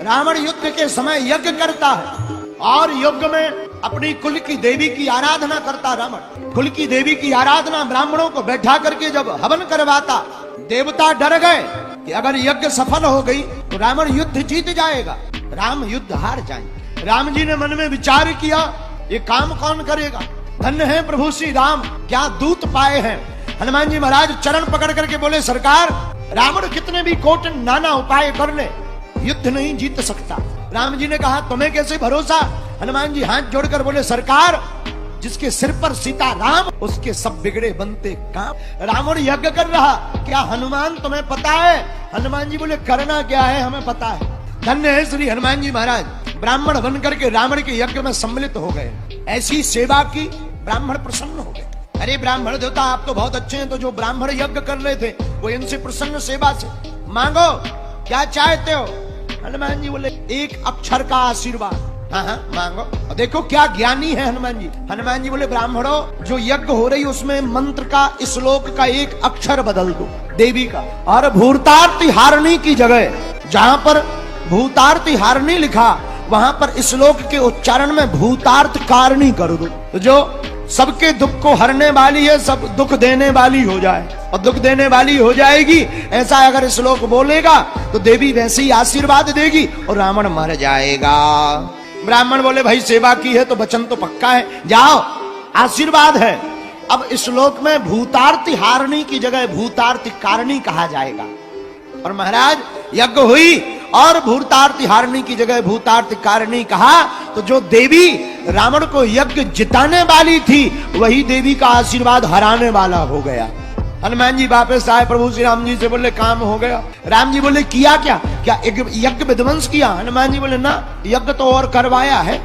रावण युद्ध के समय यज्ञ करता है और यज्ञ में अपनी कुल की देवी की आराधना करता। रावण कुल की देवी की आराधना ब्राह्मणों को बैठा करके जब हवन करवाता, देवता डर गए कि अगर यज्ञ सफल हो गई तो रावण युद्ध जीत जाएगा, राम युद्ध हार जाएंगे। राम जी ने मन में विचार किया, ये काम कौन करेगा? धन्य है प्रभु श्री राम, क्या दूत पाए हैं। हनुमान जी महाराज चरण पकड़ करके बोले, सरकार रावण कितने भी कोट नाना उपाय कर ले, युद्ध नहीं जीत सकता। राम जी ने कहा, तुम्हें कैसे भरोसा? हनुमान जी हाथ जोड़कर बोले, सरकार जिसके सिर पर सीता राम, उसके सब बिगड़े बनते काम। रावण यज्ञ कर रहा, क्या हनुमान तुम्हें पता है? हनुमान जी बोले, करना क्या है, हमें पता है। धन्य है श्री हनुमान जी महाराज, ब्राह्मण बन करके रावण के यज्ञ में सम्मिलित हो गए। ऐसी सेवा की, ब्राह्मण प्रसन्न हो गए। अरे ब्राह्मण देवता आप तो बहुत अच्छे हैं, तो जो ब्राह्मण यज्ञ कर रहे थे वो इनसे प्रसन्न सेवा से, मांगो क्या चाहते हो? हनुमान जी बोले, एक अक्षर का आशीर्वाद। हाँ मांगो। और देखो क्या ज्ञानी है हनुमान जी। हनुमान जी बोले, ब्राह्मणों जो यज्ञ हो रही उसमें मंत्र का, श्लोक का एक अक्षर बदल दो देवी का, और भूतार्ति हारणी की जगह जहाँ पर भूतार्ति हारणी लिखा वहां पर श्लोक के उच्चारण में भूतार्थ कारणी कर दो, तो जो सबके दुख को हरने वाली है, सब दुख देने वाली हो जाए, और दुख देने वाली हो जाएगी। ऐसा अगर श्लोक बोलेगा तो देवी वैसे ही आशीर्वाद देगी और रावण मर जाएगा। ब्राह्मण बोले, भाई सेवा की है तो वचन तो पक्का है, जाओ आशीर्वाद है। अब श्लोक में भूतार्ति हारणी की जगह भूतार्ति कारणी कहा जाएगा। और महाराज यज्ञ हुई और भूतार्ति हारणी की जगह भूतार्ति कारणी कहा, तो जो देवी रावण को यज्ञ जिताने वाली थी वही देवी का आशीर्वाद हराने वाला हो गया। हनुमान जी वापस आए, प्रभु श्री राम जी से बोले, काम हो गया। राम जी बोले, किया क्या? क्या यज्ञ विध्वंस किया? हनुमान जी बोले, ना, यज्ञ तो और करवाया है,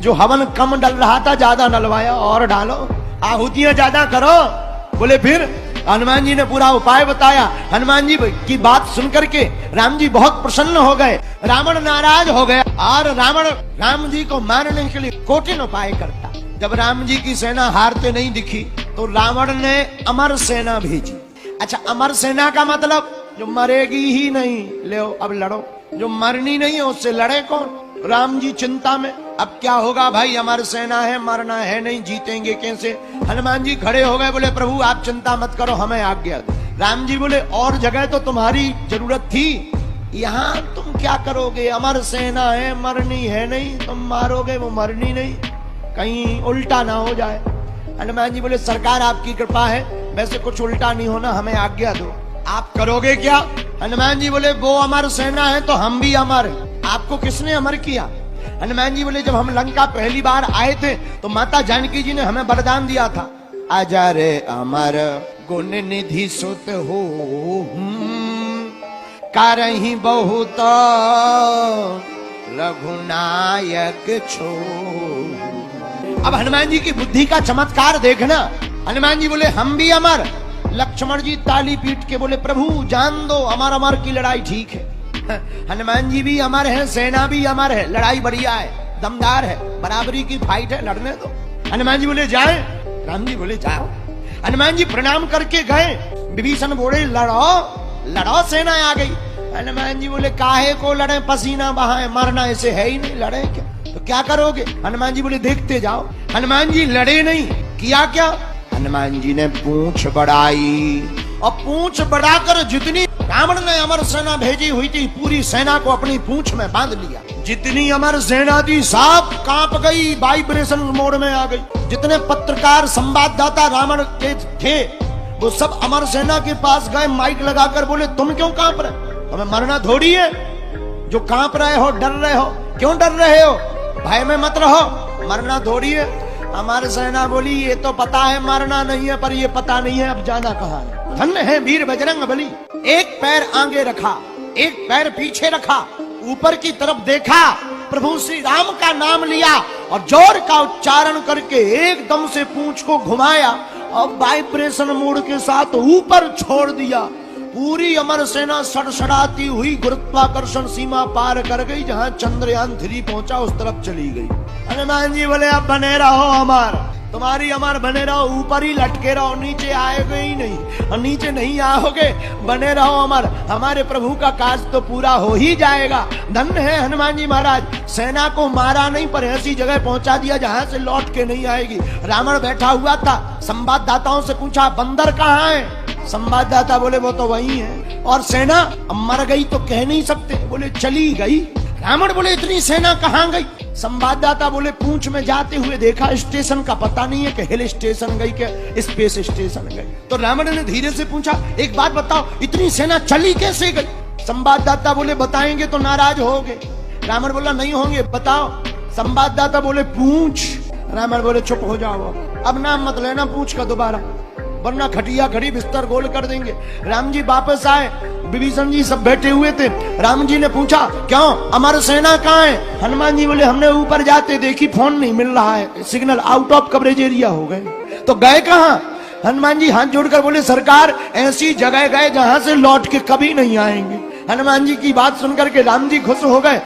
जो हवन कम डल रहा था ज्यादा डलवाया, और डालो, आहुतियां ज्यादा करो। बोले फिर? हनुमान जी ने पूरा उपाय बताया। हनुमान जी की बात सुनकर के राम जी बहुत प्रसन्न हो गए। रावण नाराज हो गया और रावण राम जी को मारने के लिए कोटिन उपाय करता। जब राम जी की सेना हारते नहीं दिखी तो रावण ने अमर सेना भेजी। अच्छा, अमर सेना का मतलब जो मरेगी ही नहीं, ले अब लड़ो, जो मरनी नहीं है उससे लड़े कौन? राम जी चिंता में, अब क्या होगा भाई, हमारी सेना है, मरना है नहीं, जीतेंगे कैसे? हनुमान जी खड़े हो गए, बोले, प्रभु आप चिंता मत करो, हमें आज्ञा दो। राम जी बोले, और जगह तो तुम्हारी जरूरत थी, यहाँ तुम क्या करोगे? अमर सेना है, मरनी है नहीं, तुम मारोगे, वो मरनी नहीं, कहीं उल्टा ना हो जाए। हनुमान जी बोले, सरकार आपकी कृपा है, वैसे कुछ उल्टा नहीं होना, हमें आज्ञा दो। आप करोगे क्या? हनुमान जी बोले, वो अमर सेना है तो हम भी अमर हैं। आपको किसने अमर किया? हनुमान जी बोले, जब हम लंका पहली बार आए थे तो माता जानकी जी ने हमें वरदान दिया था, आजा रे अमर गुण निधि सुत हो, करहि बहुत रघुनायक छो। अब हनुमान जी की बुद्धि का चमत्कार देखना। हनुमान जी बोले, हम भी अमर। लक्ष्मण जी ताली पीट के बोले, प्रभु जान दो, अमर अमर की लड़ाई ठीक है। हनुमान जी भी अमर है, सेना भी अमर है, लड़ाई बढ़िया है, दमदार है, बराबरी की फाइट है, लड़ने दो। हनुमान जी बोले, जाए? राम जी बोले, जाओ। हनुमान जी प्रणाम करके गए। विभीषण बोले, लड़ो लड़ो, सेना आ गई। हनुमान जी बोले, काहे को लड़े, पसीना बहाए, मरना ऐसे है ही नहीं, लड़े क्या? तो क्या करोगे? हनुमान जी बोले, देखते जाओ। हनुमान जी लड़े नहीं, किया क्या? हनुमान जी ने पूंछ बढ़ाई, और पूंछ बढ़ाकर जितनी रावण ने अमर सेना भेजी हुई थी पूरी सेना को अपनी पूंछ में बांध लिया। जितनी अमर सेना थी सब कांप गई, वाइब्रेशन मोड में आ गई। जितने पत्रकार संवाददाता रावण के थे वो सब अमर सेना के पास गए, माइक लगाकर बोले, तुम क्यों कांप रहे? तुम्हें मरना थोड़ी है, जो कांप रहे हो, डर रहे हो, क्यों डर रहे हो? भय में मत रहो, मरना थोड़ी है। हमारी सेना बोली, ये तो पता है मरना नहीं है, पर ये पता नहीं है अब जाना कहाँ है। धन्य है वीर बजरंग बली। एक पैर आगे रखा, एक पैर पीछे रखा, ऊपर की तरफ देखा, प्रभु श्री राम का नाम लिया और जोर का उच्चारण करके एकदम से पूंछ को घुमाया और वाइब्रेशन मोड के साथ ऊपर छोड़ दिया। पूरी अमर सेना सड़सड़ाती हुई गुरुत्वाकर्षण सीमा पार कर गई, जहां चंद्रयान 3 पहुंचा उस तरफ चली गई। हनुमान जी बोले, अब बने रहो अमर, तुम्हारी अमर बने रहो, ऊपर ही लटके रहो, नीचे आएगे ही नहीं, और नीचे नहीं आओगे, बने रहो अमर, हमारे प्रभु का काज तो पूरा हो ही जाएगा। धन्य है हनुमान जी महाराज, सेना को मारा नहीं पर ऐसी जगह पहुंचा दिया जहां से लौट के नहीं आएगी। रावण बैठा हुआ था, संवाददाताओं से पूछा बंदर कहाँ है? संवाददाता बोले वो तो वही है। और सेना मर गई तो कह नहीं सकते, बोले चली गई। रावण बोले इतनी सेना कहाँ गई? संवाददाता बोले पूंछ में जाते हुए देखा, स्टेशन का पता नहीं है कि हिल स्टेशन गई कि स्पेस स्टेशन गई। तो रावण ने धीरे से पूछा एक बात बताओ, इतनी सेना चली कैसे गई? संवाददाता बोले बताएंगे तो नाराज होगे। रावण बोला नहीं होंगे, बताओ। संवाददाता बोले पूंछ। रावण बोले चुप हो जाओ, अब नाम मत लेना पूंछ का दोबारा, वरना खटिया खड़ी बिस्तर गोल कर देंगे। राम जी वापस आए, विभीषण जी सब बैठे हुए थे। राम जी ने पूछा क्यों अमर सेना कहाँ है? हनुमान जी बोले हमने ऊपर जाते देखी फोन नहीं मिल रहा है, signal out of coverage area हो गए। तो गए कहाँ? हनुमान जी हाथ जोड़कर बोले सरकार ऐसी जगह गए जहां से लौट के कभी नहीं आएंगे। हनुमान जी की बात सुनकर के राम जी खुश हो गए।